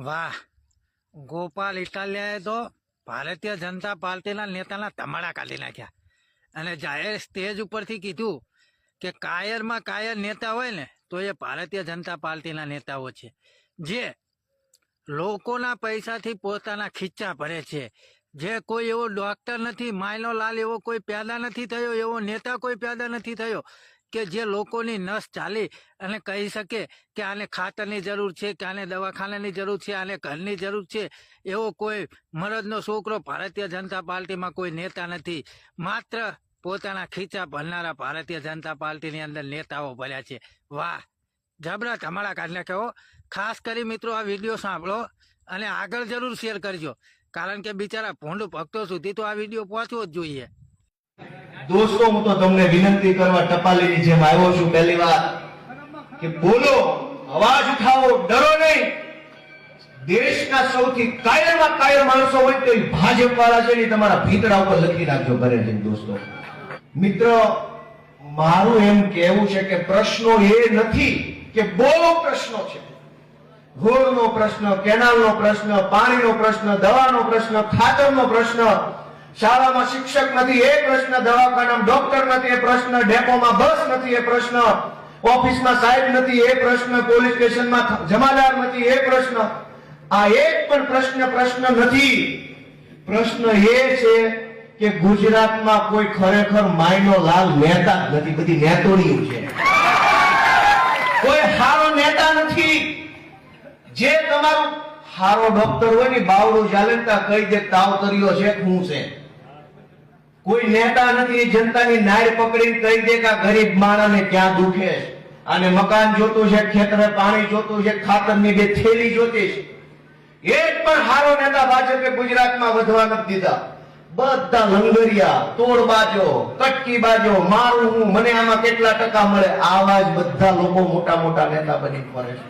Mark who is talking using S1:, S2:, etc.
S1: વાહ, ગોપાલ ઇટાલિયાએ તો ભારતીય જનતા પાર્ટીના નેતાના ધમાડા કાઢી નાખ્યા અને જાહેર સ્ટેજ ઉપરથી કીધું કે કાયરમાં કાયર નેતા હોય ને તો એ ભારતીય જનતા પાર્ટીના નેતાઓ છે, જે લોકોના પૈસાથી પોતાના ખીચ્ચા ભરે છે. જે કોઈ એવો ડોક્ટર નથી, માયનો લાલ એવો કોઈ પેદા નથી થયો, એવો નેતા કોઈ પેદા નથી થયો કે જે લોકોની નસ ચાલી અને કહી શકે કે આને ખાતરની જરૂર છે, કે આને દવાખાનાની જરૂર છે, આને ઘરની જરૂર છે. એવો કોઈ મરદનો છોકરો ભારતીય જનતા પાર્ટીમાં કોઈ નેતા નથી. માત્ર પોતાના ખીચા ભરનારા ભારતીય જનતા પાર્ટીની અંદર નેતાઓ ભર્યા છે. વાહ, જબરા ધમાડા કાઢી નાખ્યો. ખાસ કરી મિત્રો આ વિડીયો સાંભળો અને આગળ જરૂર શેર કરજો, કારણ કે બિચારા ભોંડ ભક્તો સુધી તો આ વિડીયો પહોંચવો જ જોઈએ.
S2: દોસ્તો, હું તો તમને વિનંતી કરવા ટપાલીની જેમ આવ્યો છું પહેલી વાર કે બોલો, અવાજ ઉઠાવો, ડરો નહીં. દેશના સૌથી કાયરમાં કાયર માણસો હોય તો ભાજપ વાળા છે ને તમારા ભીતડા ઉપર લખી નાખજો ઘરે જઈને. દોસ્તો મિત્રો, મારું એમ કહેવું છે કે પ્રશ્નો એ નથી કે બહુ પ્રશ્નો છે. રોડનો પ્રશ્ન, કેનાલનો પ્રશ્ન, પાણીનો પ્રશ્ન, દવાનો પ્રશ્ન, ખાતરનો પ્રશ્ન, શાળામાં શિક્ષક નથી એ પ્રશ્ન, દવાખાનામાં ડોક્ટર નથી એ પ્રશ્ન, ડેપોમાં બસ નથી એ પ્રશ્ન, ઓફિસમાં સાહેબ નથી એ પ્રશ્ન, પોલીસ સ્ટેશનમાં જમાદાર નથી એ પ્રશ્ન. આ એક પણ પ્રશ્ન નથી. પ્રશ્ન એ છે કે ગુજરાતમાં કોઈ ખરેખર માયનો લાલ નેતા જ નથી, બધી નેતોડીઓ છે. કોઈ હારો નેતા નથી. જે તમારું હારો ડોક્ટર હોય ને બાવડું ચાલતા કહી દે તાવ કર્યો છે શું છે. કોઈ નેતા નથી જનતાની નાળ પકડીને કહી દે કે ગરીબ માણસને ક્યાં દુખે છે, આને મકાન જોતું છે, ખેતરે પાણી જોતું છે, ખાતરની 2 થેલી જોતી છે. એક પણ હારો નેતા ભાજપે ગુજરાતમાં વધવા નથી દીધા. બધા લંગરિયા, તોડબાજો, કટકી બાજો, મારું હું, મને આમાં કેટલા ટકા મળે, આવા જ બધા લોકો મોટા મોટા નેતા બની ફરે છે.